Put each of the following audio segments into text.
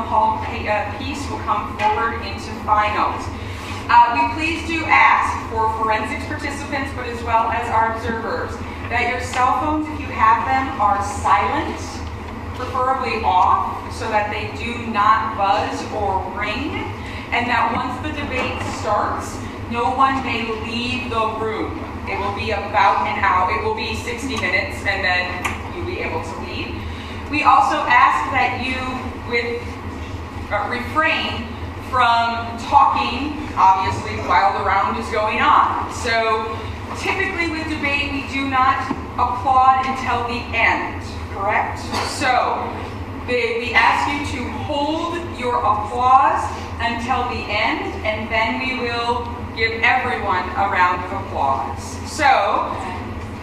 the hall piece will come forward into finals. We please do ask for forensics participants, but as well as our observers, that your cell phones, if you have them, are silent, preferably off, so that they do not buzz or ring, and that once the debate starts, no one may leave the room. It will be about an hour. It will be 60 minutes, and then you'll be able to leave. We also ask that you refrain from talking, obviously, while the round is going on. So typically with debate, we do not applaud until the end, correct? So we ask you to hold your applause until the end, and then we will give everyone a round of applause. So,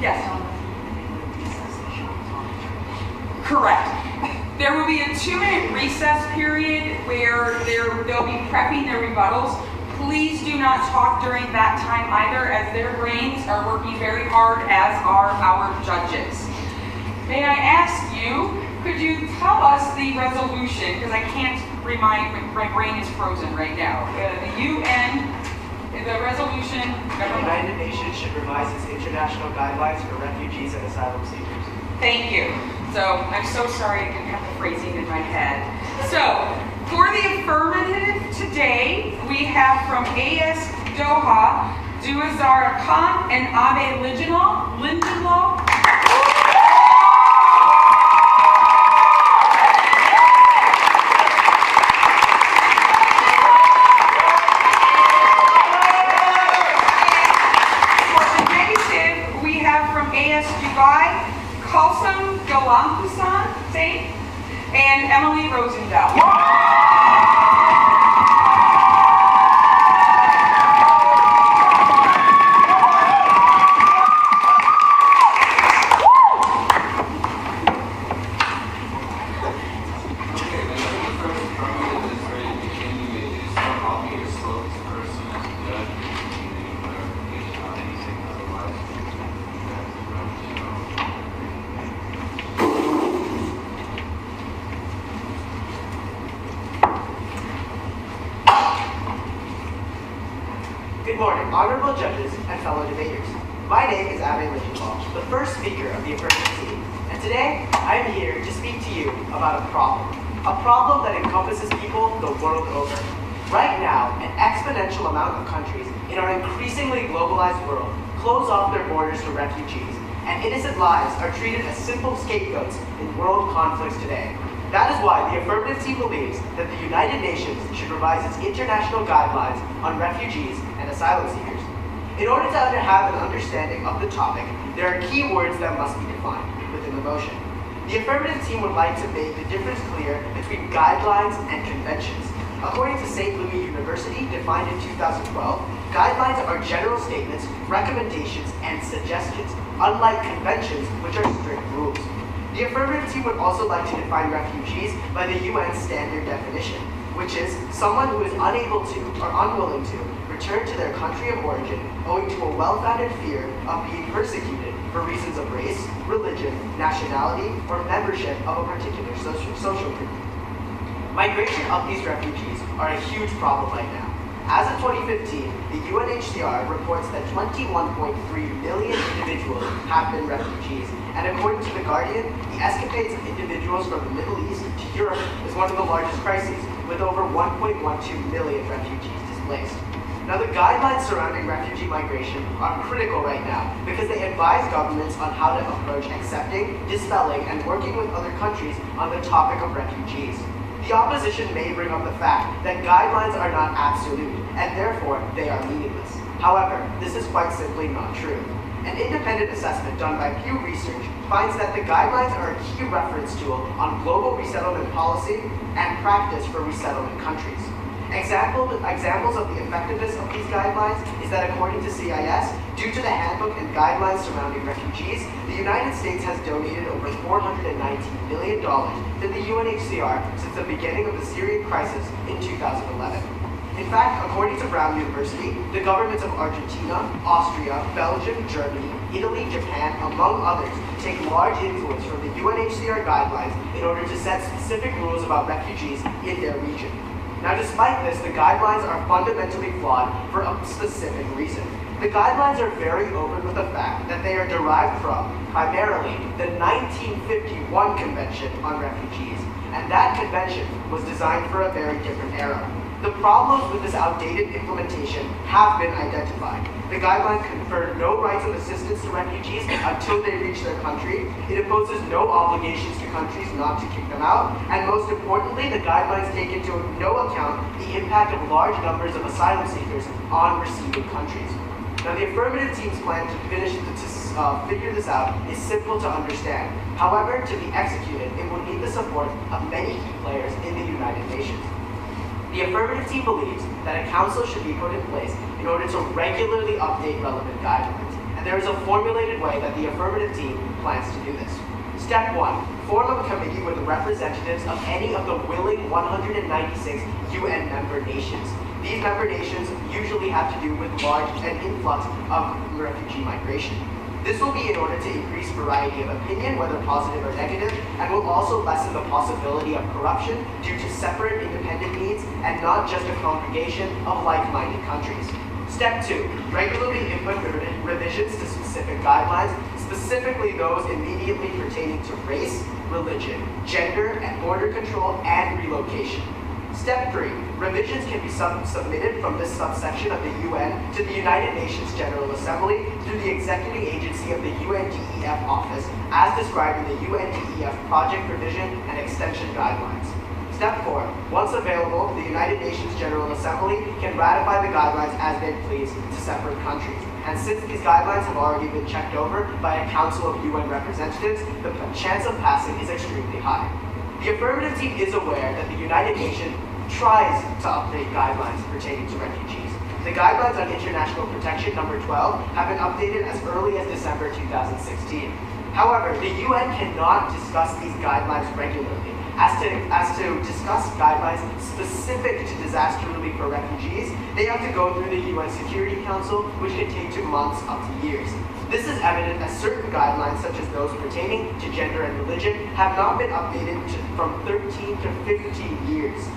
yes? Correct. There will be a 2-minute recess period where they'll be prepping their rebuttals. Please do not talk during that time either, as their brains are working very hard, as are our judges. May I ask you, could you tell us the resolution, because I can't remind, my brain is frozen right now. The UN, the resolution... The United Nations should revise its international guidelines for refugees and asylum seekers. Thank you. So, I'm so sorry I didn't have the phrasing in my head. So, for the affirmative today, we have from AS Doha, Duazara Khan and Abe Lindenlow. Kalsum Galampusan, and Emily Rosendahl. Good morning, honorable judges and fellow debaters. My name is Abe Lindenlow, the first speaker of the affirmative team, and today I am here to speak to you about a problem that encompasses people the world over. Right now, an exponential amount of countries in our increasingly globalized world close off their borders to refugees, and innocent lives are treated as simple scapegoats in world conflicts today. That is why the affirmative team believes that the United Nations should revise its international guidelines on refugees and asylum seekers. In order to have an understanding of the topic, there are key words that must be defined within the motion. The affirmative team would like to make the difference clear between guidelines and conventions. According to St. Louis University, defined in 2012, guidelines are general statements, recommendations, and suggestions, unlike conventions, which are strict rules. The affirmative team would also like to define refugees by the UN standard definition, which is someone who is unable to or unwilling to return to their country of origin owing to a well-founded fear of being persecuted for reasons of race, religion, nationality, or membership of a particular social group. Migration of these refugees are a huge problem right now. As of 2015, the UNHCR reports that 21.3 million individuals have been refugees, and according to The Guardian, the escapades of individuals from the Middle East to Europe is one of the largest crises, with over 1.12 million refugees displaced. Now, the guidelines surrounding refugee migration are critical right now because they advise governments on how to approach accepting, dispelling, and working with other countries on the topic of refugees. The opposition may bring up the fact that guidelines are not absolute, and therefore they are meaningless. However, this is quite simply not true. An independent assessment done by Pew Research finds that the guidelines are a key reference tool on global resettlement policy and practice for resettlement countries. Examples of the effectiveness of these guidelines is that according to CIS, due to the handbook and guidelines surrounding refugees, the United States has donated over $419 million to the UNHCR since the beginning of the Syrian crisis in 2011. In fact, according to Brown University, the governments of Argentina, Austria, Belgium, Germany, Italy, Japan, among others, take large influence from the UNHCR guidelines in order to set specific rules about refugees in their region. Now, despite this, the guidelines are fundamentally flawed for a specific reason. The guidelines are very open with the fact that they are derived from, primarily, the 1951 Convention on Refugees, and that convention was designed for a very different era. The problems with this outdated implementation have been identified. The guidelines confer no rights of assistance to refugees until they reach their country. It imposes no obligations to countries not to kick them out. And most importantly, the guidelines take into no account the impact of large numbers of asylum seekers on receiving countries. Now, the affirmative team's plan to figure this out is simple to understand. However, to be executed, it will need the support of many key players in the United Nations. The affirmative team believes that a council should be put in place in order to regularly update relevant guidelines, and there is a formulated way that the affirmative team plans to do this. Step 1. Form a committee with representatives of any of the willing 196 UN member nations. These member nations usually have to do with an influx of refugee migration. This will be in order to increase variety of opinion, whether positive or negative, and will also lessen the possibility of corruption due to separate independent needs and not just a congregation of like-minded countries. Step 2. Regularly input revisions to specific guidelines, specifically those immediately pertaining to race, religion, gender, and border control and relocation. Step 3. Revisions can be submitted from this subsection of the UN to the United Nations General Assembly through the executing agency of the UNDEF office, as described in the UNDEF Project Revision and Extension Guidelines. Step 4. Once available, the United Nations General Assembly can ratify the guidelines as they please to separate countries. And since these guidelines have already been checked over by a council of UN representatives, the chance of passing is extremely high. The affirmative team is aware that the United Nations tries to update guidelines pertaining to refugees. The Guidelines on International Protection number 12 have been updated as early as December 2016. However, the UN cannot discuss these guidelines regularly. As to discuss guidelines specific to disaster relief for refugees, they have to go through the UN Security Council, which can take 2 months up to years. This is evident as certain guidelines, such as those pertaining to gender and religion, have not been updated from 13 to 15 years.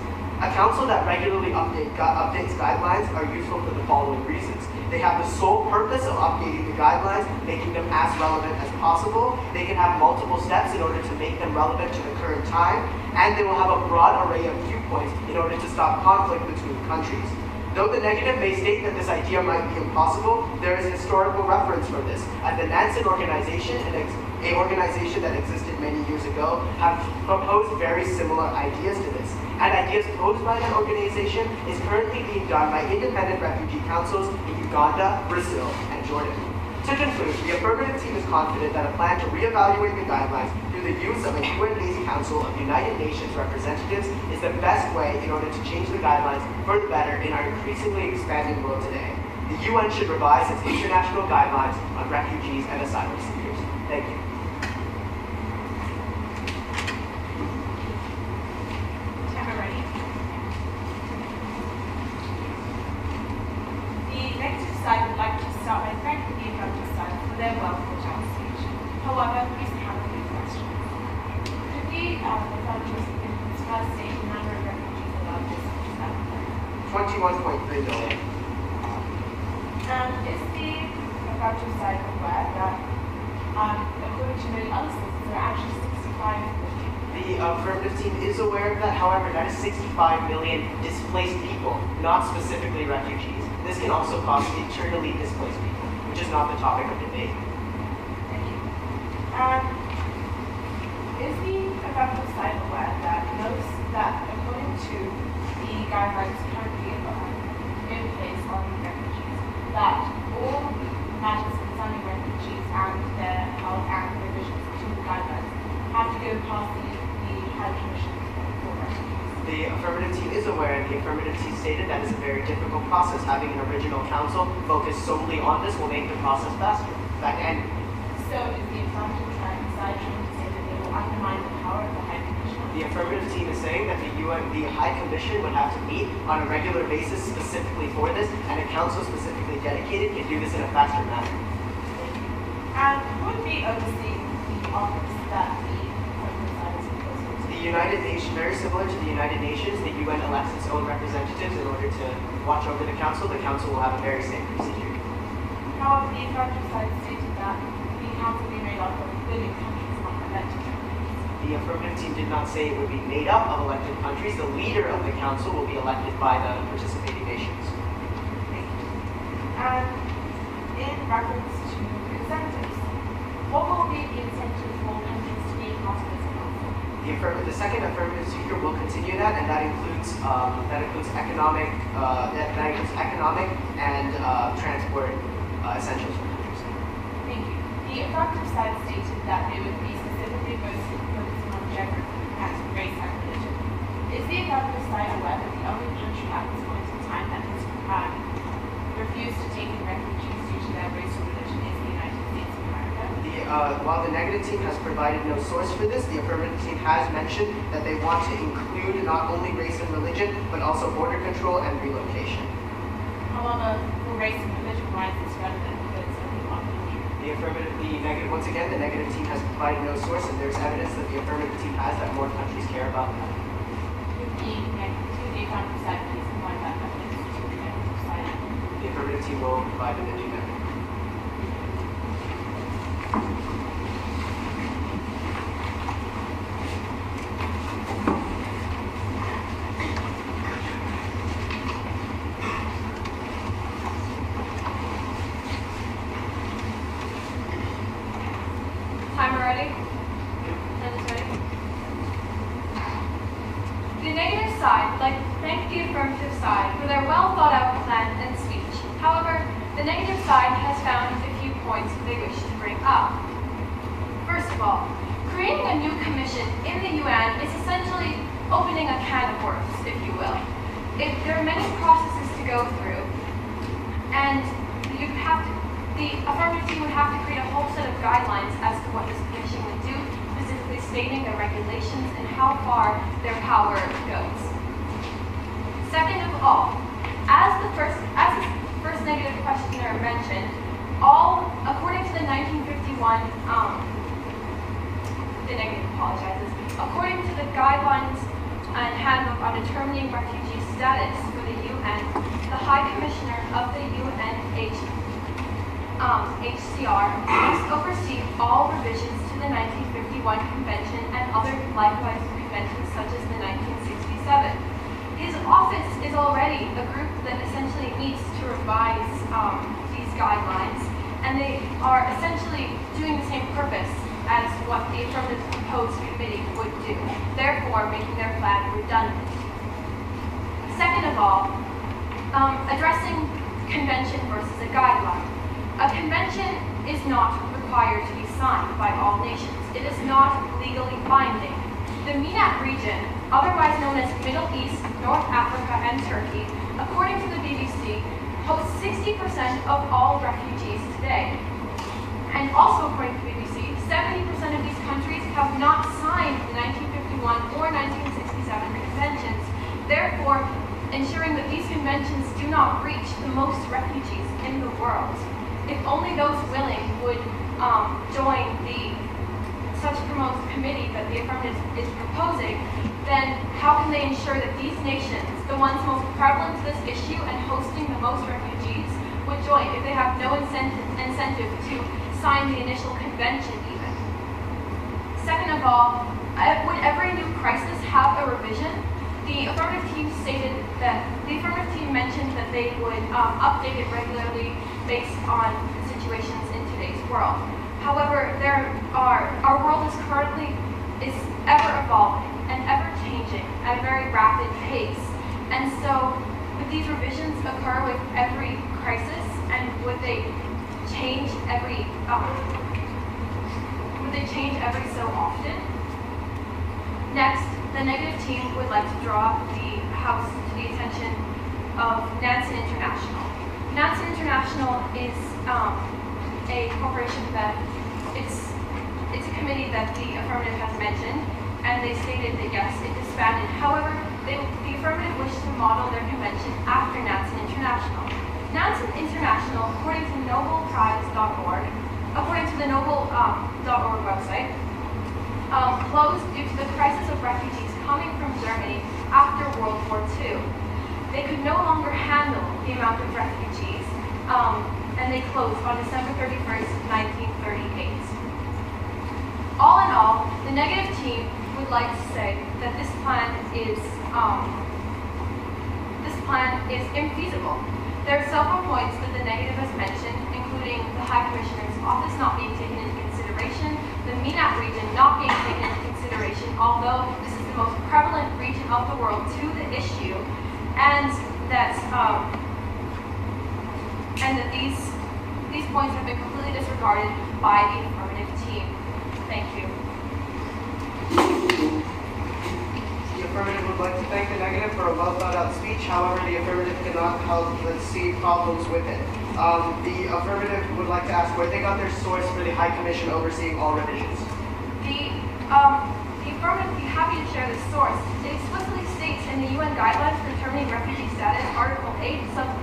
A council that regularly updates guidelines are useful for the following reasons. They have the sole purpose of updating the guidelines, making them as relevant as possible. They can have multiple steps in order to make them relevant to the current time, and they will have a broad array of viewpoints in order to stop conflict between countries. Though the negative may state that this idea might be impossible, there is historical reference for this, as the Nansen organization, an organization that existed many years ago, have proposed very similar ideas to this. And ideas posed by that organization is currently being done by independent refugee councils in Uganda, Brazil, and Jordan. To conclude, the affirmative team is confident that a plan to reevaluate the guidelines through the use of a UN-based Council of United Nations representatives is the best way in order to change the guidelines for the better in our increasingly expanding world today. The UN should revise its international guidelines on refugees and asylum seekers. Thank you. I would like to start by thanking the affirmative side for their well-thought-out speech. However, we still have a few questions. Could the affirmative first state the number of refugees allowed this 21.3 million. And is the affirmative side aware that, according to many other sources, there are actually 65 million? The affirmative team is aware of that. However, that is 65 million displaced people, not specifically refugees. This can also cause internally displaced people, which is not the topic of debate. Thank you. Is the affirmative side aware that according to the guidelines currently in place on refugees, that all matters concerning refugees and their health and revisions to the guidelines have to go past the High Commission for Refugees? The affirmative team is aware, and the affirmative team stated that it's a very difficult process. Having an original council focused solely on this will make the process faster. So is the affirmative side trying to say that they will undermine the power of the High Commission? The affirmative team is saying that the High Commission would have to meet on a regular basis specifically for this, and a council specifically dedicated can do this in a faster manner. Thank you. And who would be overseeing the office that the affirmative side is proposing to United Nations, very similar to the United Nations, the UN elects its own representatives in order to watch over the Council. The Council will have a very same procedure. However, the affirmative side stated that the council be made up of living countries, not elected countries. The affirmative team did not say it would be made up of elected countries. The leader of the Council will be elected by the participating nations. Thank you. And in reference to incentives, what will be the incentive for countries to be part of this council? The second affirmative speaker will continue that, and that includes economic and transport essentials for countries. Thank you. The affirmative side stated that they would be specifically focusing on gender and race and religion. Is the affirmative side aware that the only country at this point in time that has refused to take in refugees due to their race or religion is the United States of America? While the negative team has provided no source for this, the affirmative team has mentioned that they want to include not only race and religion, but also border control and relocation. However, for race and religion, why is this relevant if it's only one country? Once again, the negative team has provided no source, and there's evidence that the affirmative team has that more countries care about that. The affirmative side, please provide that evidence to the negative side. The affirmative team will provide it in due manner. Timer ready? Minutes ready? The negative side would like to thank the affirmative side for their well thought out plan and speech. However, the negative side has found a few points they wish to bring up. First of all, creating a new commission in the UN is essentially opening a can of worms, if you will. There are many processes to go through, and the affirmative team would have to create a whole set of guidelines as to what this commission would do, specifically stating their regulations and how far their power goes. Second of all, as the first negative questioner mentioned, according to the 1951, the negative apologizes, according to the guidelines and handbook on determining refugee status for the UN, the High Commissioner of the HCR must oversee all revisions to the 1951 Convention and other likewise conventions such as the 1967. His office is already a group that essentially needs to revise these guidelines, and they are essentially doing the same purpose as what the affirmative proposed committee would do, therefore making their plan redundant. Second of all, addressing convention versus a guideline. A convention is not required to be signed by all nations. It is not legally binding. The MENAC region, otherwise known as Middle East, North Africa, and Turkey, according to the BBC, hosts 60% of all refugees today. And also according to the BBC, 70% of these countries have not signed the 1951 or 1967 conventions, therefore ensuring that these conventions do not reach the most refugees in the world. If only those willing would join such proposed committee that the affirmative is proposing, then how can they ensure that these nations, the ones most prevalent to this issue and hosting the most refugees, would join if they have no incentive to sign the initial convention even? Second of all, would every new crisis have a revision? The affirmative team mentioned that they would update it regularly based on the situations in today's world. However, our world is ever evolving and ever changing at a very rapid pace. And so would these revisions occur with every crisis, and would they change every so often? Next, the negative team would like to draw the House to the attention of Nansen International. Nansen International is a corporation that it's a committee that the affirmative has mentioned, and they stated that yes, it disbanded. However, the affirmative wished to model their convention after Nansen International. Nansen International, according to NobelPrize.org, according to the Nobel.org website, closed due to the crisis of refugees coming from Germany after World War II. They could no longer handle the amount of refugees, and they closed on December 31st, 1938. All in all, the negative team would like to say that this plan is infeasible. There are several points that the negative has mentioned, including the High Commissioner's office not being taken into consideration, the MENAC region not being taken into consideration, although this is the most prevalent region of the world to the issue, and that these points have been completely disregarded by the affirmative team. Thank you. The affirmative would like to thank the negative for a well thought out speech. However, the affirmative cannot help but see problems with it. The affirmative would like to ask where they got their source for the High Commission overseeing all revisions. The affirmative would be happy to share the source. It explicitly states in the UN Guidelines for Determining Refugee Status, Article 8,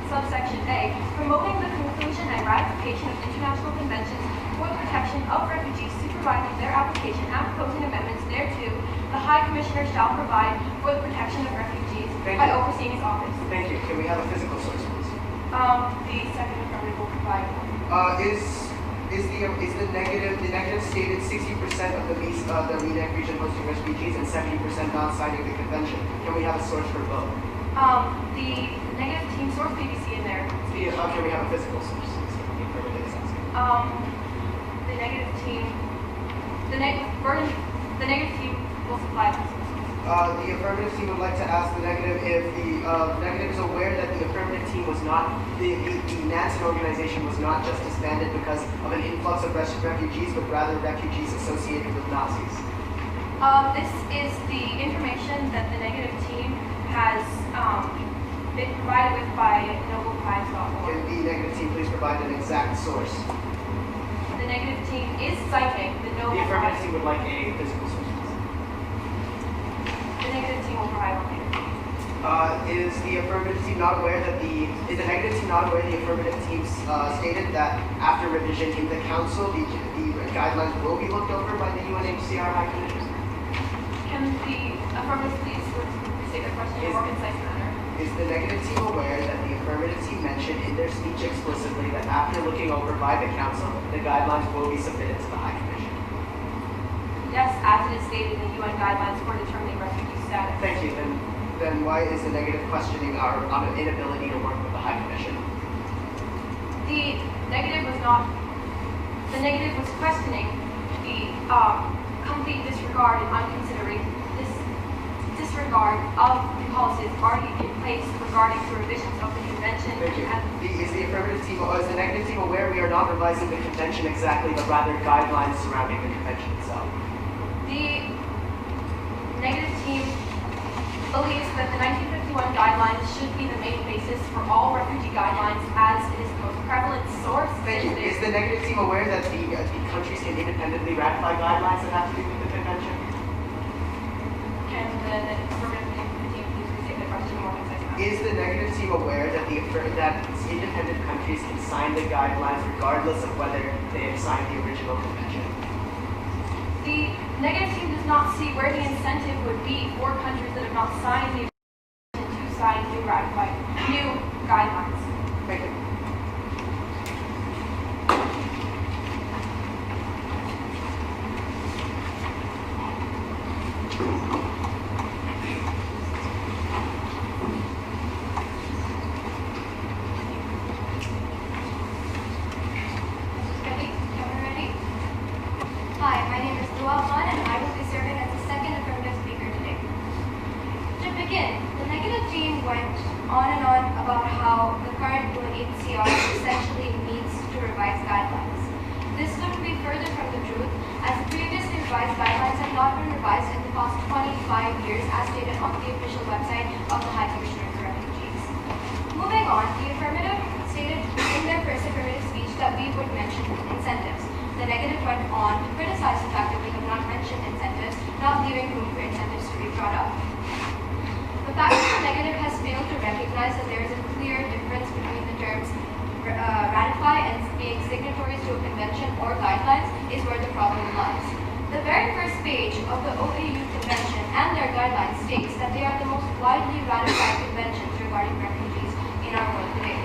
subsection A, promoting the conclusion and ratification of international conventions for the protection of refugees, supervising their application and proposing amendments thereto, the High Commissioner shall provide for the protection of refugees by overseeing his office. Thank you. Can we have a physical source, please? The second affirmative will provide one. Is the negative stated 60% of the MENAC region hosting refugees and 70% not signing the convention? Can we have a source for both? The negative team source BBC in there. Can we have a physical source? The affirmative is asking. The negative team. The negative team will supply the source. The affirmative team would like to ask the negative if the negative is aware that the affirmative team was not, the Nansen organization was not just disbanded because of an influx of refugees, but rather refugees associated with Nazis. This is the information that the negative team has been provided with by NobelPrize.org. Can the negative team please provide an exact source? The negative team is citing the Nobel The affirmative Prize. team would like a physical source. The negative team will provide one later. Is the affirmative team not aware that is the negative team not aware the affirmative team stated that after revision in the council, the guidelines will be looked over by the UNHCR High Commissioner? Can the affirmative please state the question in a more concise manner? Is the negative team aware that the affirmative team mentioned in their speech explicitly that after looking over by the council, the guidelines will be submitted to the High Commission? Yes, as it is stated in the UN Guidelines for Determining Refugee Status. Thank you. Then why is the negative questioning our inability to work with the High Commission? The negative was questioning the complete disregard and disregard of the policies already in place regarding the revisions of the convention. Thank you. And Is the negative team aware we are not revising the convention exactly, but rather guidelines surrounding the convention itself? the negative team believes that the 1951 guidelines should be the main basis for all refugee guidelines as it is the most prevalent source. Thank you. Is the negative team aware that the countries can independently ratify guidelines that have to do with the convention? Can the affirmative team please restate the question more concisely? Is the negative team aware that that independent countries can sign the guidelines regardless of whether they have signed the original convention? The negative team does not see where the incentive would be for countries that have not signed the convention to sign new guidelines. Thank you. Hi, my name is Lual Khan, and I will be serving as the second affirmative speaker today. To begin, the negative team went on and on about how the current UNHCR essentially needs to revise guidelines. This couldn't be further from the truth, as the previously revised guidelines have not been revised in the past 25 years, as stated on the official website of the High Commissioner for Refugees. Moving on, the affirmative stated in their first affirmative speech that we would mention incentives. The negative went on to criticize the fact that we have not mentioned incentives, not leaving room for incentives to be brought up. The fact that the negative has failed to recognize that there is a clear difference between the terms ratify and being signatories to a convention or guidelines is where the problem lies. The very first page of the OAU Convention and their guidelines states that they are the most widely ratified conventions regarding refugees in our world today.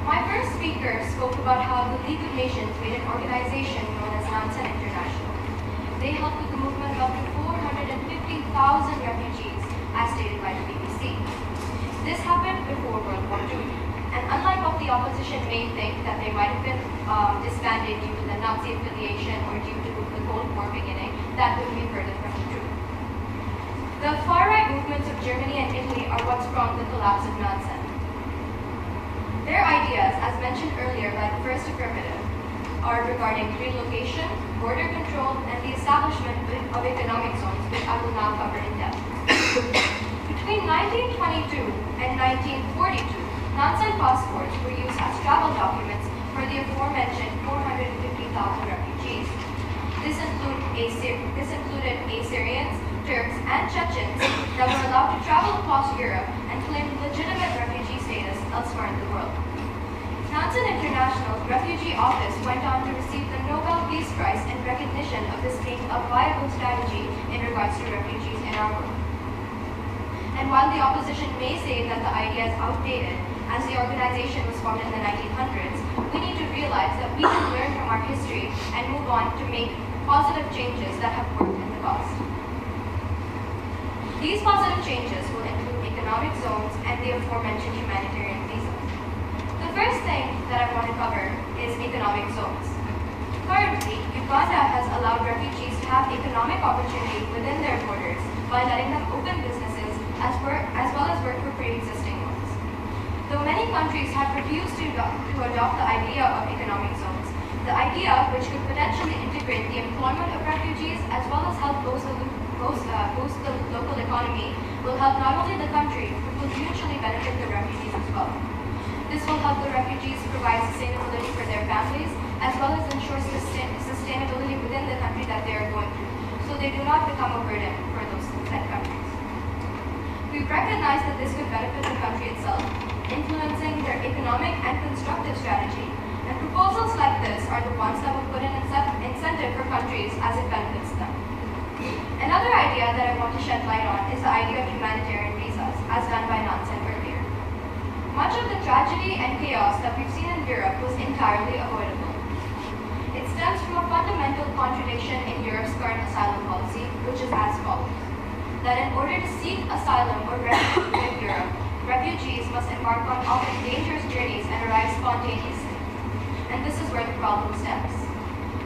My first speaker spoke about how the League of Nations made an organization known as NANSEN International. They helped with the movement of up to 450,000 refugees, as stated by the BBC. This happened before World War II, and unlike what the opposition may think that they might have been disbanded due to the Nazi affiliation or due to the Cold War beginning, that would be further from the truth. The far-right movements of Germany and Italy are what sprung the collapse of NANSEN. Their ideas, as mentioned earlier by the first affirmative, are regarding relocation, border control, and the establishment of economic zones, which I will now cover in depth. Between 1922 and 1942, NANSEN passports were used as travel documents for the aforementioned 450,000 refugees. This included Assyrians, Turks, and Chechens that were allowed to travel across Europe and claim legitimate refugee status elsewhere in the world. NANSEN International's refugee office went on to receive the Nobel Peace Prize in recognition of this being a viable strategy in regards to refugees in our world. And while the opposition may say that the idea is outdated, as the organization was formed in the 1900s, we need to realize that we can learn from our history and move on to make positive changes that have worked in the past. These positive changes will include economic zones and the aforementioned humanitarian visas. The first thing that I want to cover is economic zones. Currently, Uganda has allowed refugees to have economic opportunity within their borders by letting them open businesses as well as work for pre-existing ones. Though many countries have refused to adopt the idea of economic zones, the idea, which could potentially integrate the employment of refugees as well as help boost the local economy, will help not only the country, but will mutually benefit the refugees as well. This will help the refugees provide sustainability for their families, as well as ensure sustainability within the country that they are going to, so they do not become a burden for those said countries. We recognize that this could benefit the country itself, influencing their economic and constructive strategy, and proposals like this are the ones that will put an incentive for countries as it benefits them. Another idea that I want to shed light on is the idea of humanitarian visas, as done by NANSEN earlier. Much of the tragedy and chaos that we've seen in Europe was entirely avoidable. It stems from a fundamental contradiction in Europe's current asylum policy, which is as follows: that in order to seek asylum or refuge in Europe, refugees must embark on often dangerous journeys and arrive spontaneously. And this is where the problem stems.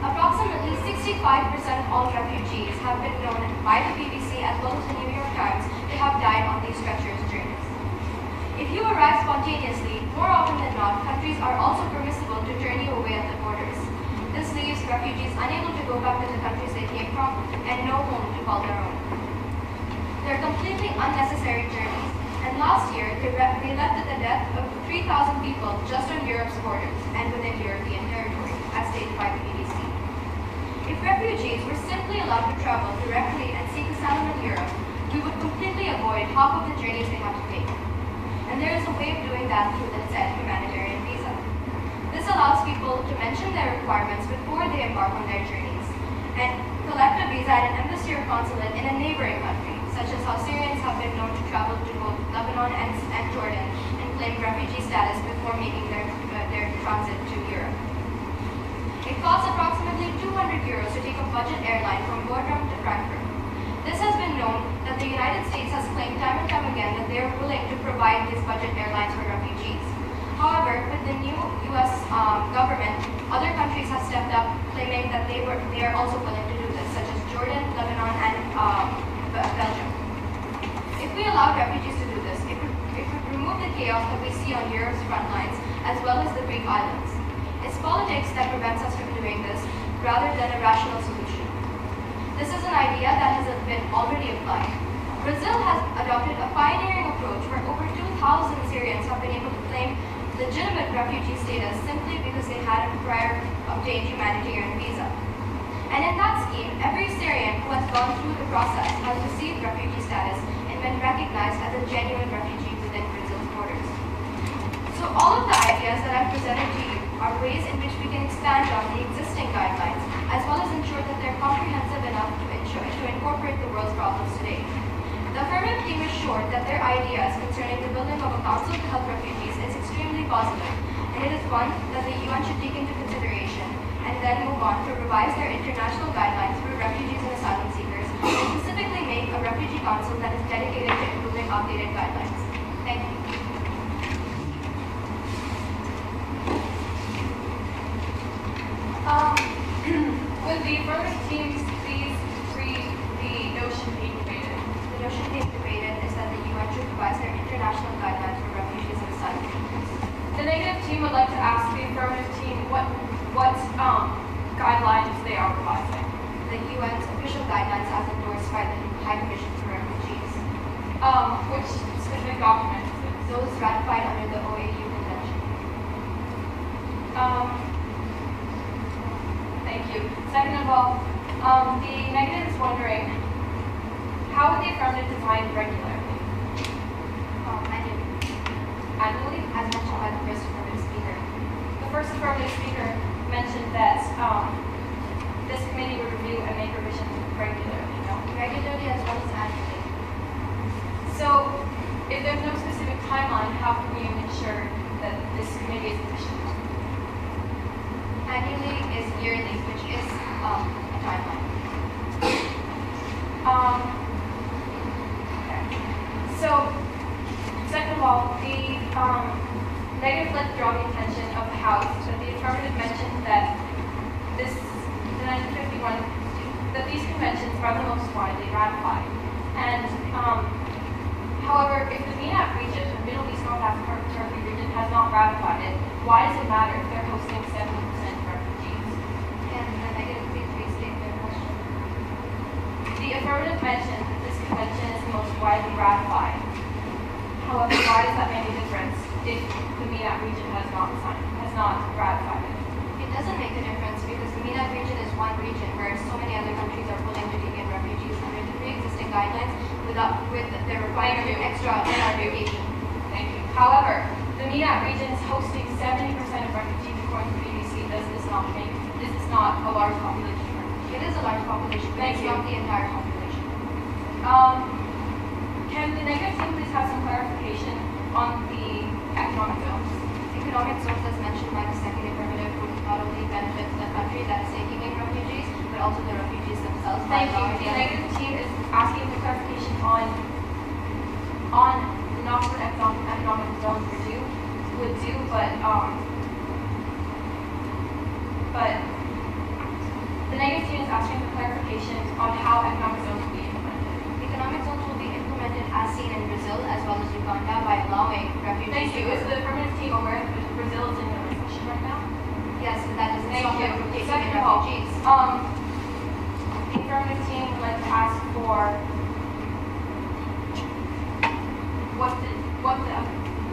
Approximately 65% of all refugees have been known by the BBC as well as the New York Times to have died on these treacherous journeys. If you arrive spontaneously, more often than not, countries are also permissible to turn you away at the borders. This leaves refugees unable to go back to the countries they came from and no home to call their own. They're completely unnecessary journeys, and last year they led to the death of 3,000 people just on Europe's borders and within European territory, as stated by the BBC. If refugees were simply allowed to travel directly and seek asylum in Europe, we would completely avoid half of the journeys they have to take. And there is a way of doing that through the said humanitarian visa. This allows people to mention their requirements before they embark on their journeys and collect a visa at an embassy or consulate in a neighboring country, such as how Syrians have been known to travel to both Lebanon and Jordan and claim refugee status before making their transit to Europe. It costs approximately €200 to take a budget airline from Bodrum to Frankfurt. This has been known that the United States has claimed time and time again that they are willing to provide these budget airlines for refugees. However, with the new U.S. Government, other countries have stepped up, claiming that they are also willing to do this, such as Jordan, Lebanon, and Belgium. If we allow refugees to do this, it would remove the chaos that we see on Europe's front lines, as well as the Greek islands. It's politics that prevents us from doing this, rather than a rational solution. This is an idea that has been already applied. Brazil has adopted a pioneering approach where over 2,000 Syrians have been able to claim legitimate refugee status simply because they had a prior obtained humanitarian visa. And in that scheme, every Syrian who has gone through the process has received refugee status and been recognized as a genuine refugee within Brazil's borders. So all of the ideas that I've presented to you are ways in which we can expand on the existing guidelines as well as ensure that they're comprehensive enough to incorporate the world's problems today. The affirmative team is sure that their ideas concerning the building of a council to help refugees is extremely positive, and it is one that the UN should take into consideration and then move on to revise their international guidelines for refugees and asylum seekers, and specifically make a refugee council that is dedicated to improving updated guidelines. Thank you. Would the affirmative teams please read the notion being debated? The notion being debated is that the UN should revise their international guidelines for refugees and asylum seekers. The negative team would like to ask the affirmative team what guidelines they are revising. The UN's official guidelines as endorsed by the High Commission for Refugees. Which specific document is this? Those ratified under the OAU Convention. Thank you. Second of all, the negative is wondering, how would the affirmative define regularly? Annually? As mentioned by the first affirmative speaker. The first affirmative speaker mentioned that this committee would review and make revisions regularly, no? Regularly as well as annually. So, if there's no specific timeline, how can you ensure that this committee is efficient? Annually is yearly, which is a timeline. Okay. So, second of all, the negative would like to draw the attention of the House that the affirmative mentioned that the 1951, that these conventions are the most widely ratified. And, however, if the MENAC region, the Middle East North Africa Turkey region, has not ratified it, why does it matter if they're hosting 70% of refugees? And the negative please restate their question. The affirmative mentioned that this convention is the most widely ratified. However, why does that make a difference if the MENAC region has not ratified it? It doesn't make a difference because the MENAC region is one region where so many other countries are willing to take in refugees under the pre-existing guidelines with their requirement of extra verification. Thank you. However, the MENAC region is hosting 70% of refugees according to BBC. This is not a large population of refugees. It is a large population, but Thank it's you. not the entire population. Can the negative team please have some clarification on the economic zones? Economic zones, as mentioned by the second affirmative, would not only benefit the country that is taking in refugees, but also the refugees themselves. Thank you. The negative team is asking for clarification on not what economic zones would do, but the negative team is asking for clarification on how economic zones will be implemented. Economic zones will be implemented as seen in Brazil as well as Uganda by allowing refugees Thank you. to Is the affirmative team aware that Brazil is in a recession right now? Yes, but that doesn't Thank stop you. them from taking in Second of all, refugees. the affirmative team would like to ask for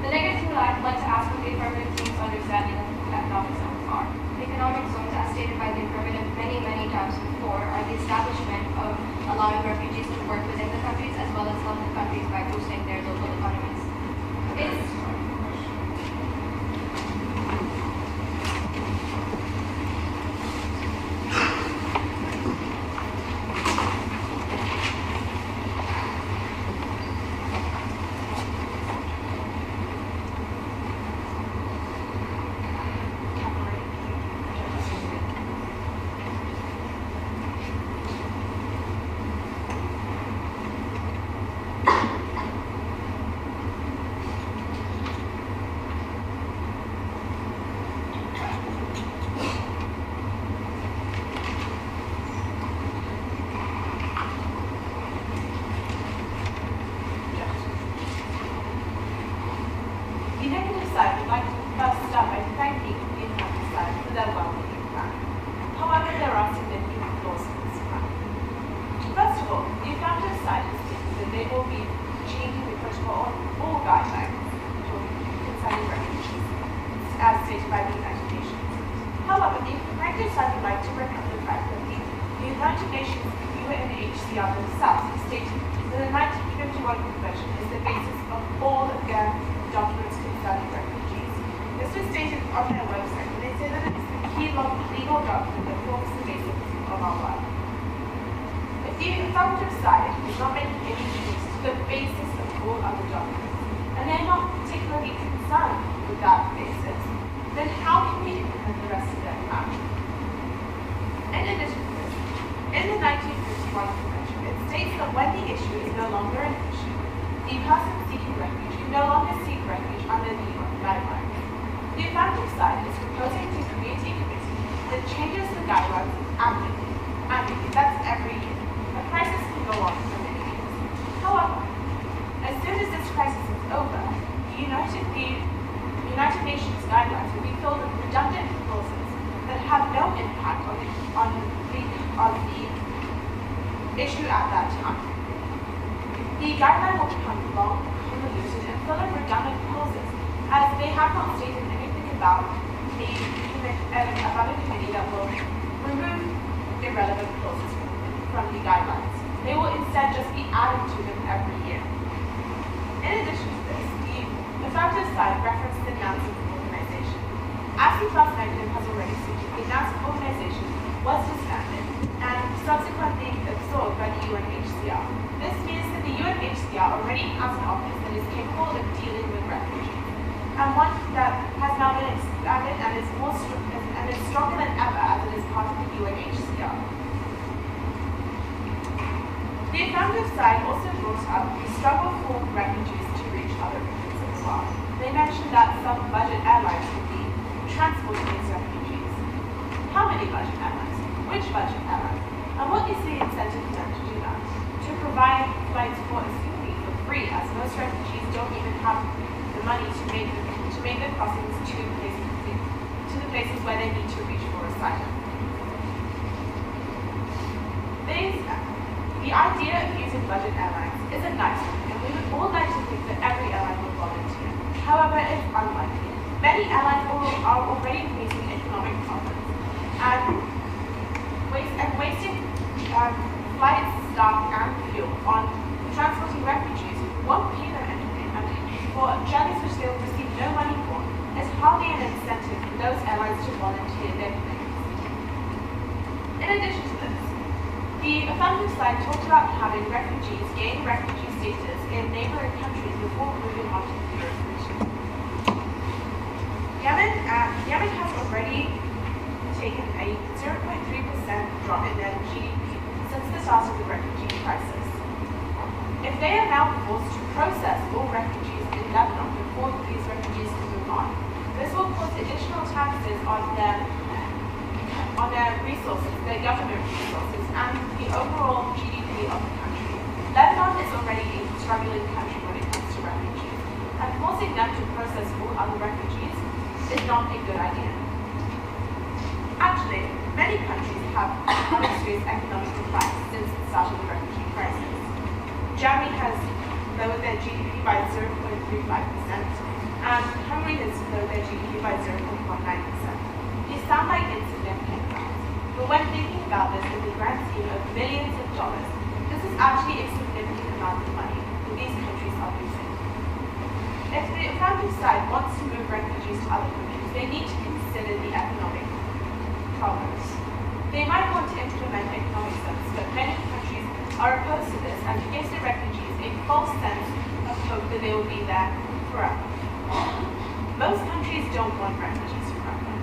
the negative team would like to ask what the affirmative team's understanding of economic zones are. Economic zones, as stated by the affirmative many, many times before, are the establishment of allowing refugees to work within the countries as well as help the countries by boosting their local economies. The negative side would like to first start by thanking the affirmative side for their well-being plan. However, there are significant flaws in this plan. First of all, the affirmative side has stated that they will be changing the protocol on all guidelines concerning refugees, as stated by the United Nations. However, the affirmative side would like to bring up the fact that the United Nations UNHCR themselves have stated that the 1951 Convention is the basis of all of their documents concerning refugees. This was stated on their website, and they say that it is the key legal document that forms the basis the person seeking refuge can no longer seek refuge under the UN guidelines. The affirmative side is proposing to create a committee that changes the guidelines annually. That's every year. A crisis can go on for many years. However, as soon as this crisis is over, the United Nations guidelines will be filled with redundant clauses that have no impact on the issue at that time. The guideline will become long, convoluted, and full of redundant clauses, as they have not stated anything about a committee that will remove irrelevant clauses from the guidelines. They will instead just be added to them every year. In addition to this, the affirmative side referenced the NANSEN organization. As the class negative has already stated, the NANSEN organization was disbanded and subsequently absorbed by the UNHCR. This means that the UNHCR already has an office that is capable of dealing with refugees, and one that has now been expanded and is stronger than ever as it is part of the UNHCR. The affirmative side also brought up the struggle for refugees to reach other regions of the world. They mentioned that some budget airlines would be transporting these refugees. How many budget airlines? Which budget airlines? And what is the incentive for them to do that? To provide flights for assuming for free, as most refugees don't even have the money to make the crossings to the places where they need to reach for asylum. The idea of using budget airlines is a nice one, and we would all like to think that every airline will volunteer. However, it's unlikely. Many airlines are already facing economic problems and wasting flight staff and fuel on transporting refugees won't pay them anything, and for journeys which they will receive no money for, is hardly an incentive for those airlines to volunteer their planes. In addition to this, the affirmative side talked about having refugees gain refugee status in neighboring countries before moving on to the nearest nation. Yemen has already taken a 0.3% drop in their GDP since the start of the refugee crisis. If they are now forced to process all refugees in Lebanon before these refugees can move on, this will cause additional taxes on their resources, their government resources, and the overall GDP of the country. Lebanon is already a struggling country when it comes to refugees, and forcing them to process all other refugees is not a good idea. Actually, many countries have experienced economic decline since the start of the refugee crisis. Germany has lowered their GDP by 0.35%, and Hungary has lowered their GDP by 0.19%. These sound like insignificant amounts, but when thinking about this in the grand scheme of millions of dollars, this is actually a significant amount of money that these countries are losing. If the affirmative side wants to move refugees to other countries, they need to consider the economic problems. They might want to implement economic zones, but many countries are opposed to this, and it gives the refugees a false sense of hope that they will be there forever. Most countries don't want refugees forever.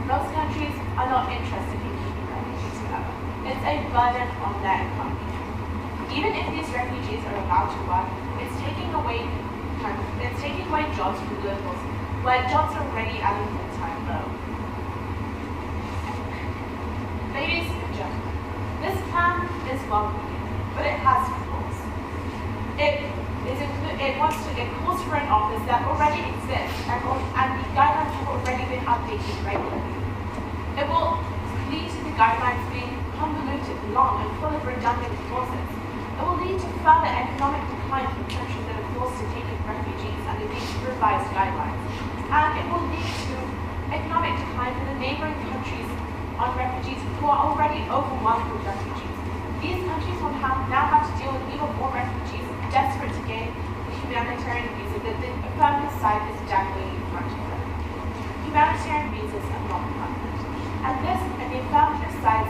Most countries are not interested in keeping refugees forever. It's a burden on their economy. Even if these refugees are allowed to work, it's taking away jobs from locals, where jobs are already at an all-time low. Ladies and gentlemen, this plan is well meaning, but it has flaws. It calls for an office that already exists, and the guidelines have already been updated regularly. It will lead to the guidelines being convoluted, long, and full of redundant clauses. It will lead to further economic decline for countries that are forced to take in refugees under these revised guidelines. And it will lead to economic decline for the neighboring countries on refugees who are already overwhelmed with refugees. These countries will now have to deal with even more refugees desperate to gain the humanitarian visa that the affirmative side is dangling in front of them. Humanitarian visas are not permanent. And the affirmative side's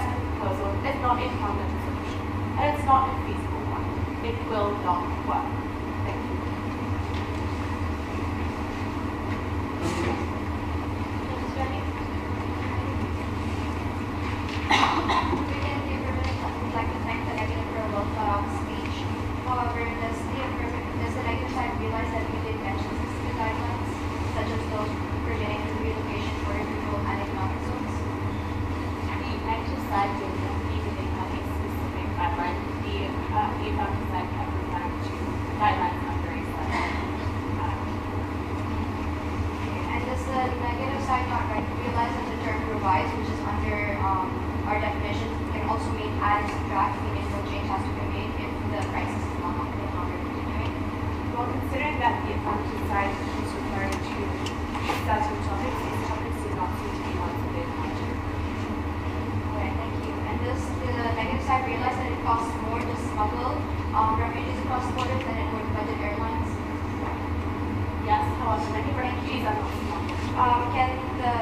proposal is not a permanent solution, and it's not a feasible one. It will not work. Thank you. We'd like to thank the negative for a well thought out speech. however, does the negative side realize that we did mention specific guidelines, such as those pertaining to the relocation, border control, and economic zones? The negative side did even have a specific guideline. The affirmative side kept referring to guidelines under a set. And does the negative side not realize that the term revise, which is under our definition, can also mean add and subtract, meaning no change has to be made if the crisis is no longer continuing? Well, considering that the affirmative side was referring to certain topics, these topics did not seem to be ones that they wanted. Okay, thank you. And does the negative side realize that it costs more to smuggle refugees across borders than it would budget airlines? Yes, however, many refugees are not smuggled. Can the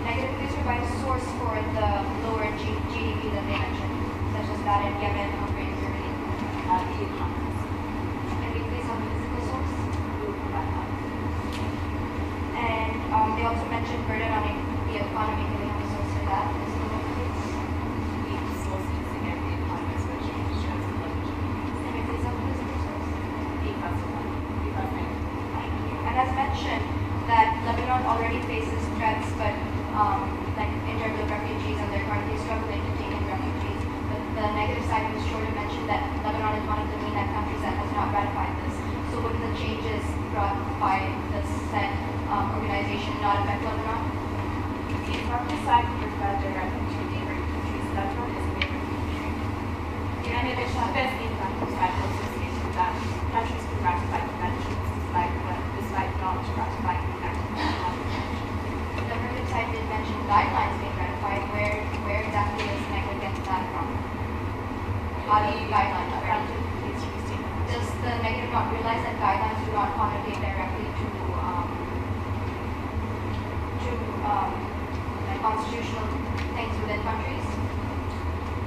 negative please provide a source for the lower GDP that they mentioned, such as that in Yemen, Hungary, and Germany? The economists. Can we please have a physical source? We will provide that. And they also mentioned burden on the economy. Can we have a source for that? Physical one, please? The source is again the economists, which shows the leverage. Can we please have a physical source? The first one. The first thing. Thank you. And as mentioned, that Lebanon already faces threats, but like in terms of refugees, and they're currently struggling to take in refugees. But the negative side was sure to mention that Lebanon is one of the MENAC countries that has not ratified this. So would the changes brought by the said organization not affect Lebanon? The affirmative side referred directly to neighboring countries. Lebanon is a neighboring country. In addition to this, the affirmative side also stated that countries can ratify conventions despite not ratifying the convention. The affirmative side did mention guidelines being ratified. Where exactly is negative get that from? How do you guidelines are Affirmative, please restate the question. Does the negative not realize that guidelines do not connotate directly to like constitutional things within countries?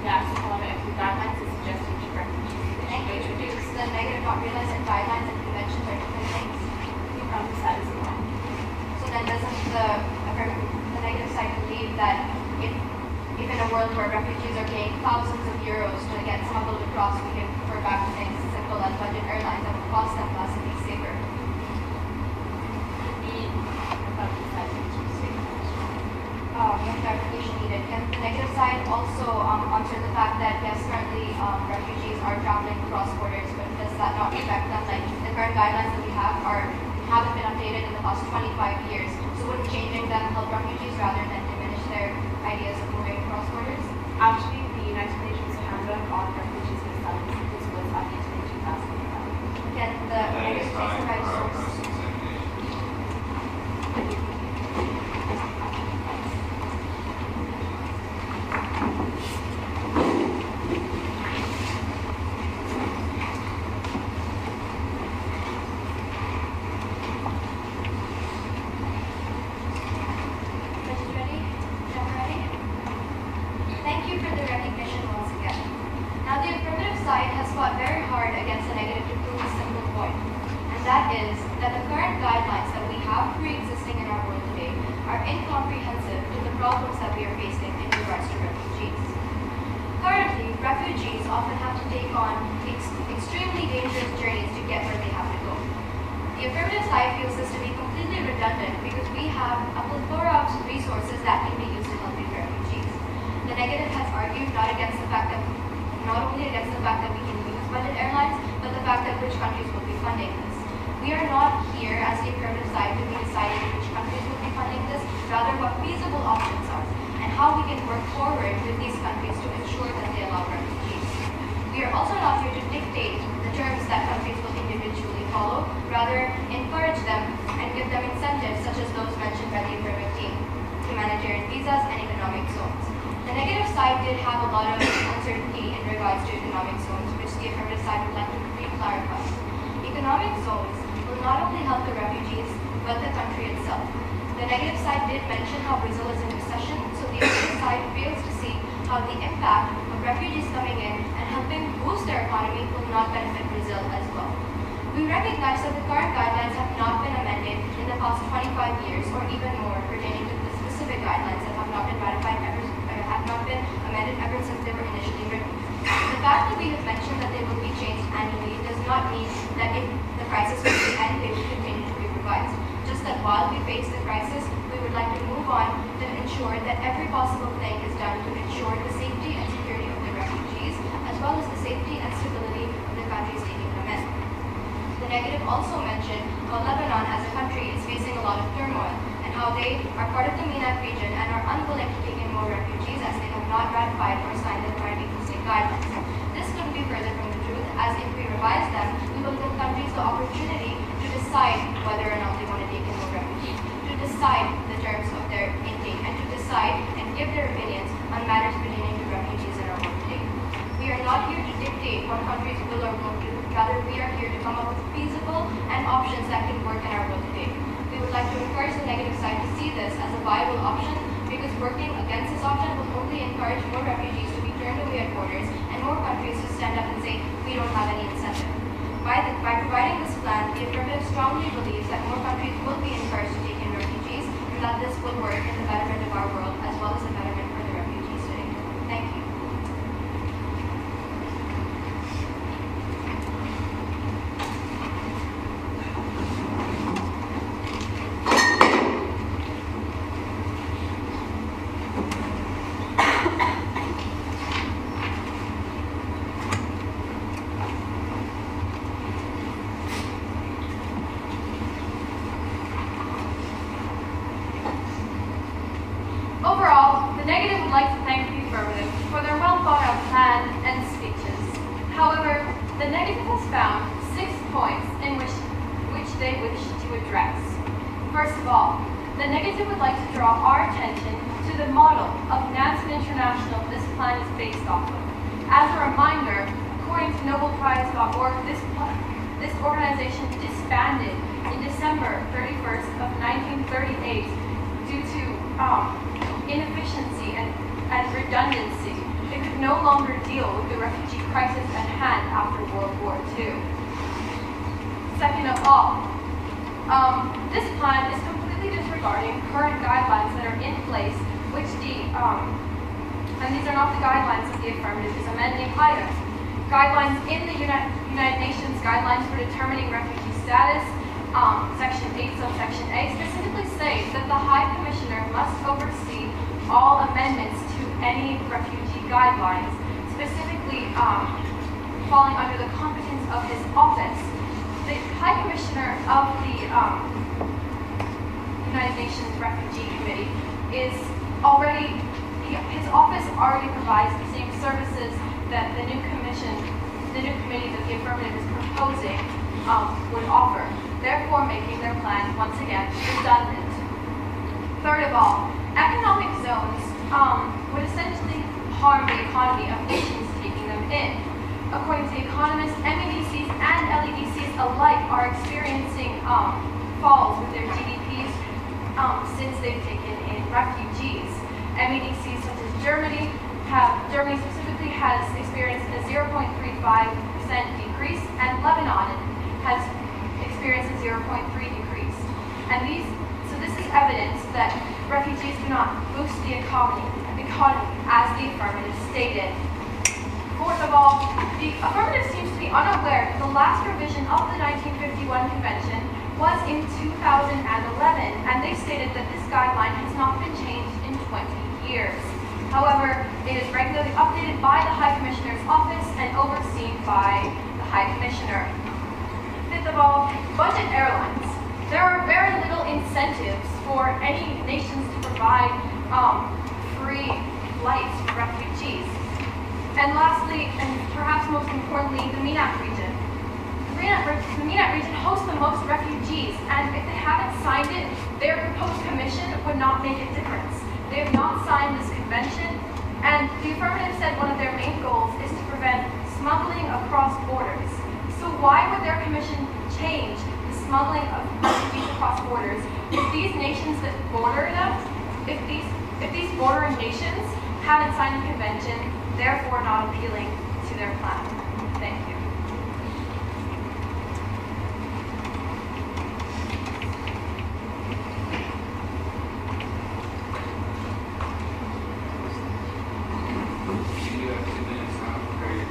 Yes, however, if the guidelines is suggested to refugees, Thank you. Does the negative not realize that guidelines and conventions are different things? the affirmative side is the one. So then doesn't the negative side believe that if in a world where refugees are paying thousands of euros to get smuggled across, we can refer back to things simple as budget airlines that would cost them less and be safer? The affirmative side is restate the question. No clarification needed. Can the negative side also answer the fact that yes, currently refugees are traveling across borders, but does that not affect them? Like the current guidelines that we haven't been updated in the past 25 years. So wouldn't changing them help refugees rather than diminish their ideas of moving across borders? Actually, the United Nations Handbook on Refugees and Asylum Seekers was updated in 2011. Can the negative please provide a source? Thank you for the recognition once again. Now the affirmative side has fought very hard against the negative to prove a simple point, and that is that the current guidelines that we have pre-existing in our world today are incomprehensive to the problems that we are facing in regards to refugees. Currently, refugees often have to take on extremely dangerous journeys to get where they have to go. The affirmative side feels this to be completely redundant because we have a plethora of resources that can be used to help these refugees. The negative has argued not only against the fact that we can use budget airlines, but the fact that which countries will be funding this. We are not here as the affirmative side to be deciding which countries will be funding this, rather what feasible options are, and how we can work forward with these countries to ensure that they allow refugees. We are also not here to dictate the terms that countries will individually follow, rather encourage them and give them incentives such as those mentioned by the affirmative team, humanitarian visas and economic zones. The negative side did have a lot of uncertainty in regards to economic zones, which the affirmative side would like to re-clarify. Economic zones will not only help the refugees, but the country itself. The negative side did mention how Brazil is in recession, so the affirmative side fails to see how the impact of refugees coming in and helping boost their economy will not benefit Brazil as well. We recognize that the current guidelines have not been amended in the past 25 years or even more pertaining to the specific guidelines that have not been amended ever since they were initially written. The fact that we have mentioned that they will be changed annually does not mean that if the crisis will end, they will continue to be revised. Just that while we face the crisis, we would like to move on to ensure that every possible thing is done to ensure the safety and security of the refugees, as well as the safety and stability of the countries taking them in. The negative also mentioned how Lebanon as a country is facing a lot of turmoil, and how they are part of the MENAC region and are unwilling to take in more refugees as they have not ratified or signed the current existing guidelines. This couldn't be further from the truth, as if we revise them, we will give countries the opportunity to decide whether or not they want to take in more refugees, to decide the terms of their intake, and to decide and give their opinions on matters pertaining to refugees in our world today. We are not here to dictate what countries will or won't do, rather we are here to come up with feasible and options that can work in our world today. We would like to encourage the negative side to see this as a viable option, because working against this option will only encourage more refugees to be turned away at borders and more countries to stand up and say, we don't have any incentive. By providing this plan, the affirmative strongly believes that more countries will be encouraged to take in refugees, and that this will work in the betterment of our world as well as the betterment for the refugees today. Thank you. Overall, the negative would like to thank the affirmative for their well thought out plan and speeches. However, the negative has found 6 points in which they wish to address. First of all, the negative would like to draw our attention to the model of Nansen International this plan is based off of. As a reminder, according to NobelPrize.org, this organization disbanded in December 31st of 1938 due to inefficiency and redundancy. It could no longer deal with the refugee crisis at hand after World War II. Second of all, this plan is completely disregarding current guidelines that are in place, which and these are not the guidelines that the affirmative is amending either. Guidelines in the United Nations Guidelines for Determining Refugee Status, Section 8, subsection A, specifically say that the High Commissioner must oversee all amendments to any refugee guidelines, specifically falling under the competence of his office. The High Commissioner of the United Nations Refugee Committee is already, his office already provides the same services that the new committee that the affirmative is proposing would offer, therefore making their plan once again redundant. Third of all, economic zones would essentially harm the economy of nations taking them in. According to economists, MEDCs and LEDCs alike are experiencing falls with their GDPs since they've taken in refugees. MEDCs such as Germany specifically has experienced a 0.35% decrease, and Lebanon has experienced a 0.3 decrease. And so this is evidence that refugees do not boost the economy as the affirmative stated. Fourth of all, the affirmative seems to be unaware that the last revision of the 1951 convention was in 2011, and they stated that this guideline has not been changed in 20 years. However, it is regularly updated by the High Commissioner's office and overseen by the High Commissioner. Fifth of all, budget airlines. There are very little incentives for any nations to provide free flights for refugees. And lastly, and perhaps most importantly, the MENAC region. The MENAC region hosts the most refugees, and if they haven't signed it, their proposed commission would not make a difference. They have not signed this convention, and the affirmative said one of their main goals is to prevent smuggling across borders. So why would their commission change the smuggling of refugees across borders if these nations that border them, if these bordering nations haven't signed the convention, therefore not appealing to their plan? Thank you. You have 2 minutes now for your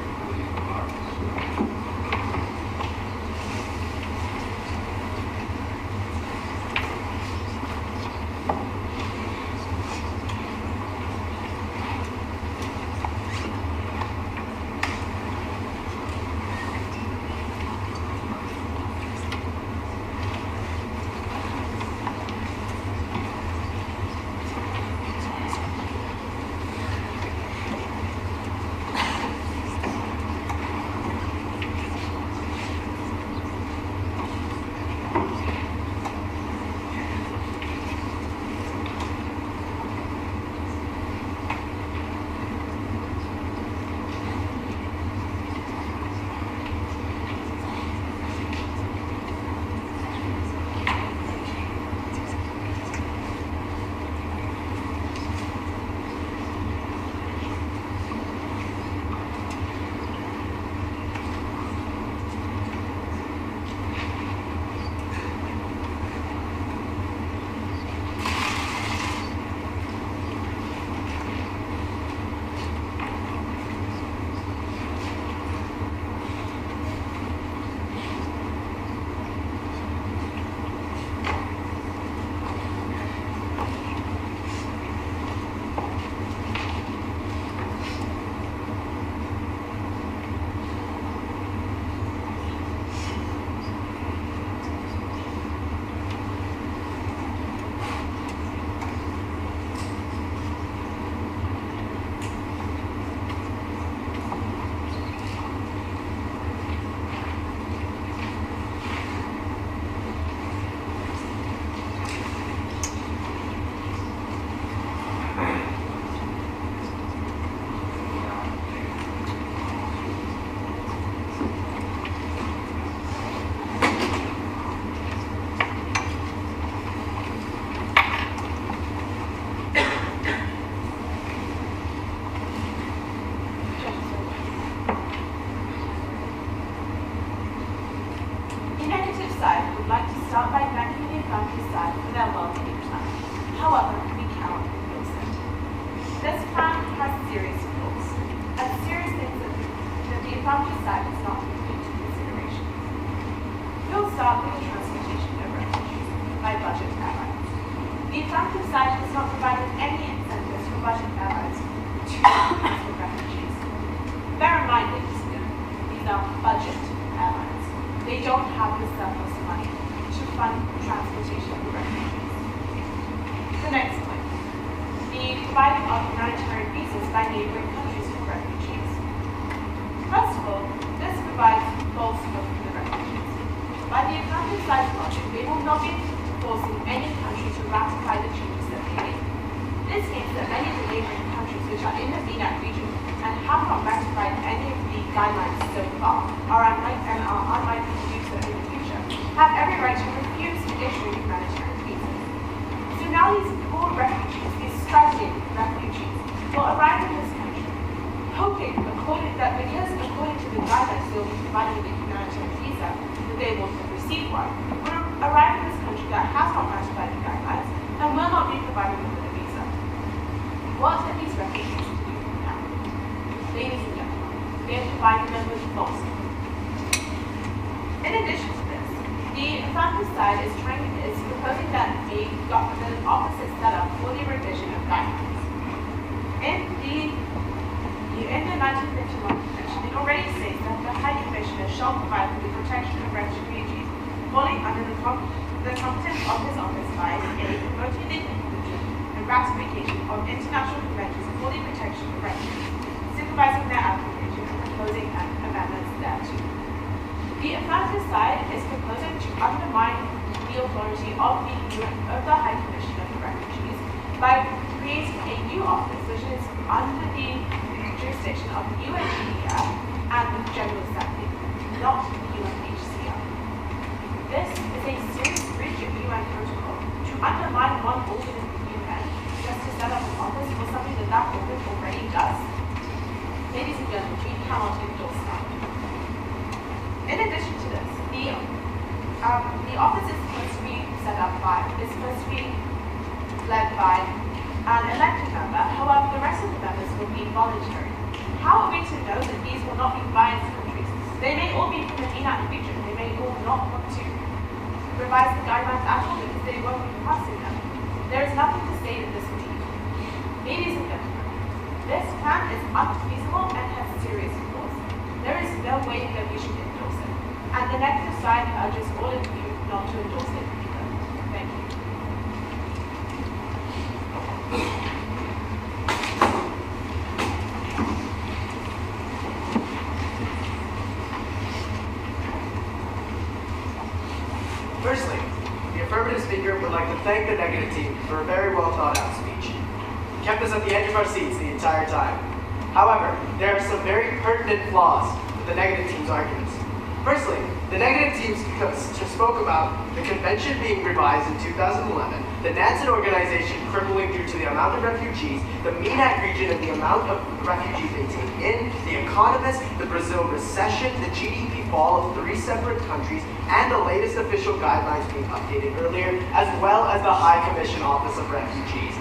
start by thanking the countryside for their well-being plan. However, we cannot endorse it. This plan has serious flaws, and serious things that the countryside has not taken into consideration. We'll start with the transportation of refugees by budget airlines. The countryside has not provided any incentives for budget airlines to transport refugees. Bear in mind, these are budget airlines. They don't have the surplus money to fund transportation of refugees. The next point, the providing of humanitarian visas by neighboring countries for refugees. First of all, this provides false hope for the refugees. By the countryside logic, they will not be forcing any country to ratify the changes that they make. This means that many of the neighboring countries which are in the MENAC region and have not ratified any of the guidelines so far are unlikely to do so in the future, have every right to refuse to issue humanitarian visas. So now these poor refugees, these struggling refugees, will arrive in this country, hoping, according to the guidelines they will be provided with a humanitarian visa, that they will receive one, will arrive in this country that has not ratified the guidelines and will not be provided with a visa. What are these refugees to do now? Ladies and gentlemen, they are providing them with false hope. In addition to this, the infanticide is proposing that the office is set up for the revision of guidelines. In the 1951 Convention, it already states that the High Commissioner shall provide for the protection of refugees falling under the competence of his office by promoting the inclusion and ratification of international conventions for the protection of refugees, supervising their application and proposing amendments thereto. The infanticide is proposing to undermine the authority of the High Commissioner for Refugees by creating a new office which is under the jurisdiction of the UNHCR and the General Assembly, not the UNHCR. This is a serious breach of UN protocol to undermine one organ in the UN just to set up an office for something that organ already does. Ladies and gentlemen, we cannot endorse that. In addition to this, the office is supposed to be led by an elected member. However, the rest of the members will be voluntary. How are we to know that these will not be biased countries? They may all be from the MENAC region. They may all not want to revise the guidelines at all because they won't be passing them. There is nothing to say that this will be. Ladies and gentlemen, this plan is unfeasible and has serious flaws. There is no way that we should endorse it. And the negative side urges all of you not to endorse it either. Thank you. Firstly, the affirmative speaker would like to thank the negative team for a very well thought out speech. It kept us at the edge of our seats the entire time. However, there are some very pertinent flaws with the negative team's arguments. Firstly, the negative team spoke about the convention being revised in 2011, the Nansen organization crippling due to the amount of refugees, the MENAC region and the amount of refugees they take in, the economist, the Brazil recession, the GDP fall of 3 separate countries, and the latest official guidelines being updated earlier, as well as the High Commission Office of Refugees.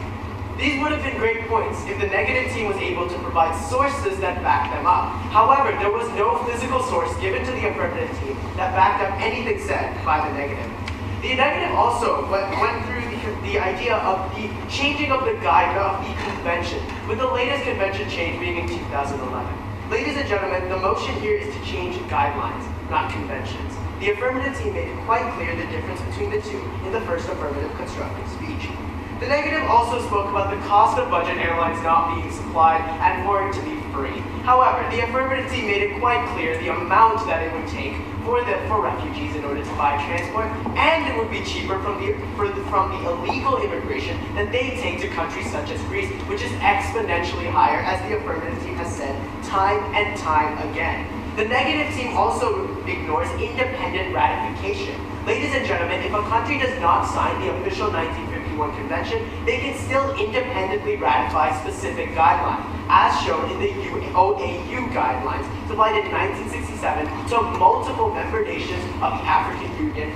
These would have been great points if the negative team was able to provide sources that backed them up. However, there was no physical source given to the affirmative team that backed up anything said by the negative. The negative also went through the idea of the changing of the convention, with the latest convention change being in 2011. Ladies and gentlemen, the motion here is to change guidelines, not conventions. The affirmative team made it quite clear the difference between the two in the first affirmative constructive speech. The negative also spoke about the cost of budget airlines not being supplied and for it to be free. However, the affirmative team made it quite clear the amount that it would take for refugees in order to buy transport, and it would be cheaper from the illegal immigration that they take to countries such as Greece, which is exponentially higher, as the affirmative team has said time and time again. The negative team also ignores independent ratification. Ladies and gentlemen, if a country does not sign the official 1951 1951 convention, they can still independently ratify specific guidelines, as shown in the OAU guidelines supplied in 1967 to multiple member nations of the African Union,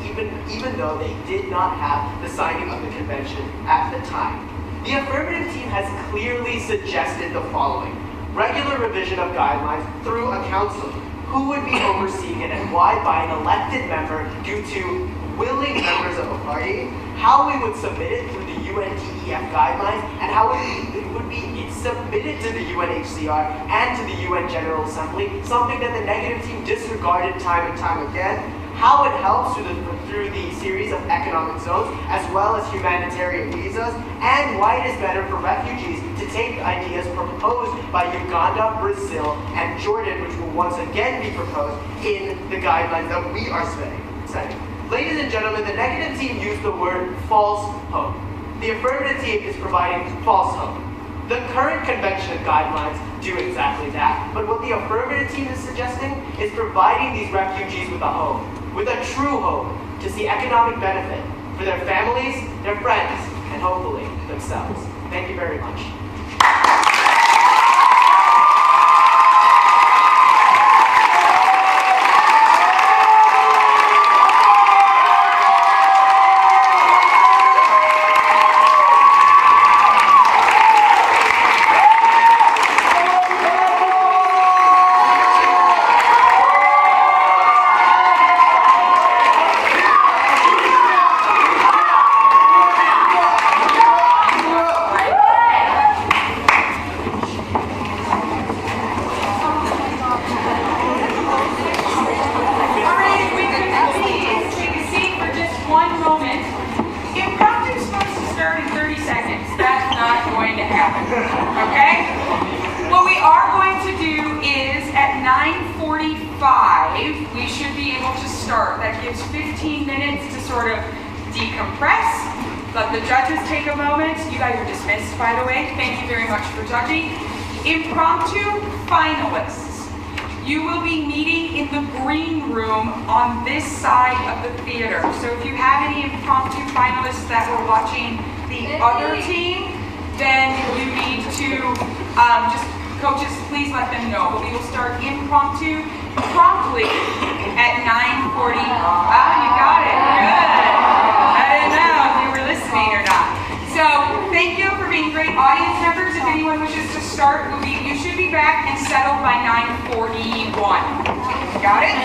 even though they did not have the signing of the convention at the time. The affirmative team has clearly suggested the following: regular revision of guidelines through a council. Who would be overseeing it and why by an elected member due to willing members of a party, how we would submit it through the UNDEF guidelines, and how it would be submitted to the UNHCR and to the UN General Assembly, something that the negative team disregarded time and time again, how it helps through the series of economic zones, as well as humanitarian visas, and why it is better for refugees to take ideas proposed by Uganda, Brazil, and Jordan, which will once again be proposed in the guidelines that we are setting. Ladies and gentlemen, the negative team used the word false hope. The affirmative team is providing false hope. The current convention guidelines do exactly that, but what the affirmative team is suggesting is providing these refugees with a hope, with a true hope, to see economic benefit for their families, their friends, and hopefully themselves. Thank you very much. Okay? What we are going to do is at 9:45, we should be able to start. That gives 15 minutes to sort of decompress. Let the judges take a moment. You guys are dismissed, by the way. Thank you very much for judging. Impromptu finalists. You will be meeting in the green room on this side of the theater. So if you have any impromptu finalists that were watching the other team, then you need to coaches, please let them know. But we will start impromptu promptly at 9:40. Ah, you got it. Good. I didn't know if you were listening or not. So thank you for being great audience members. If anyone wishes to start, you should be back and settled by 9:41. Got it?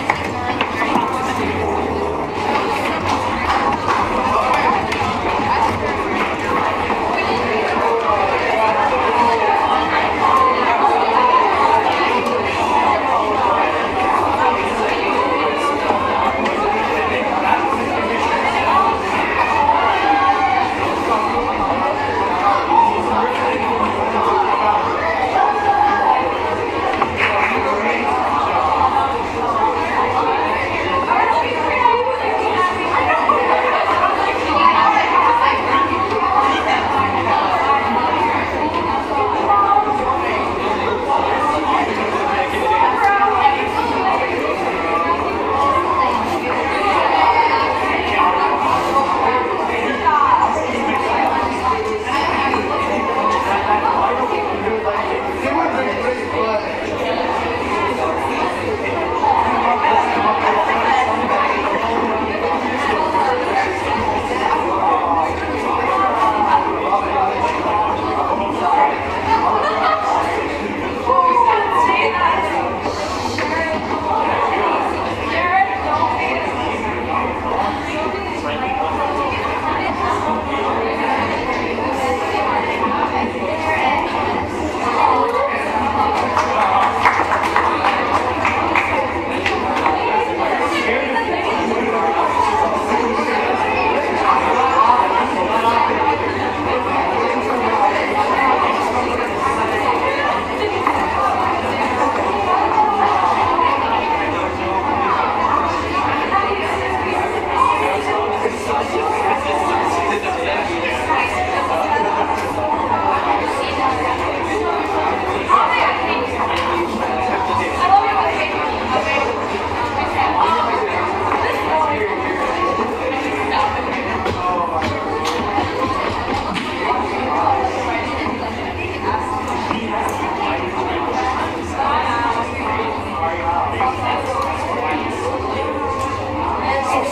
Hey,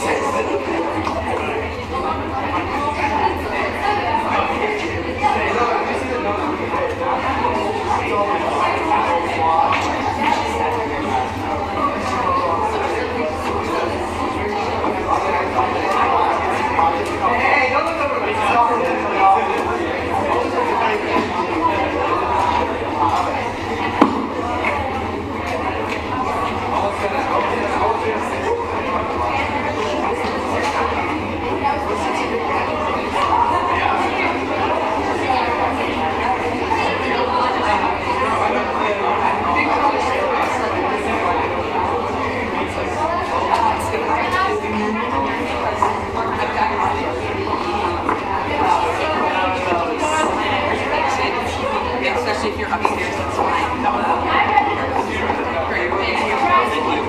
don't look over me. Especially if you're upstairs, that's fine. Great, thank you.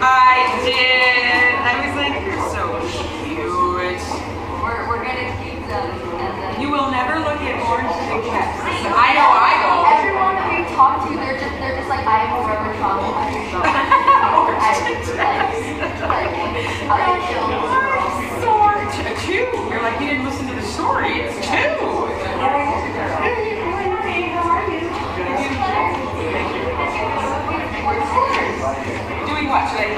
I did. I was like, you're so cute. We're gonna keep them and then You will never look at orange tickets. I know I will. everyone that we talk to, they're just like, I am forever traumatized. Two. You're like, you didn't listen to the story. It's two. Doing what today?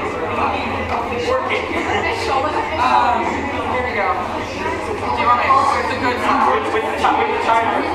Working. Here we go. Do you want me? It's a good song. With the timer.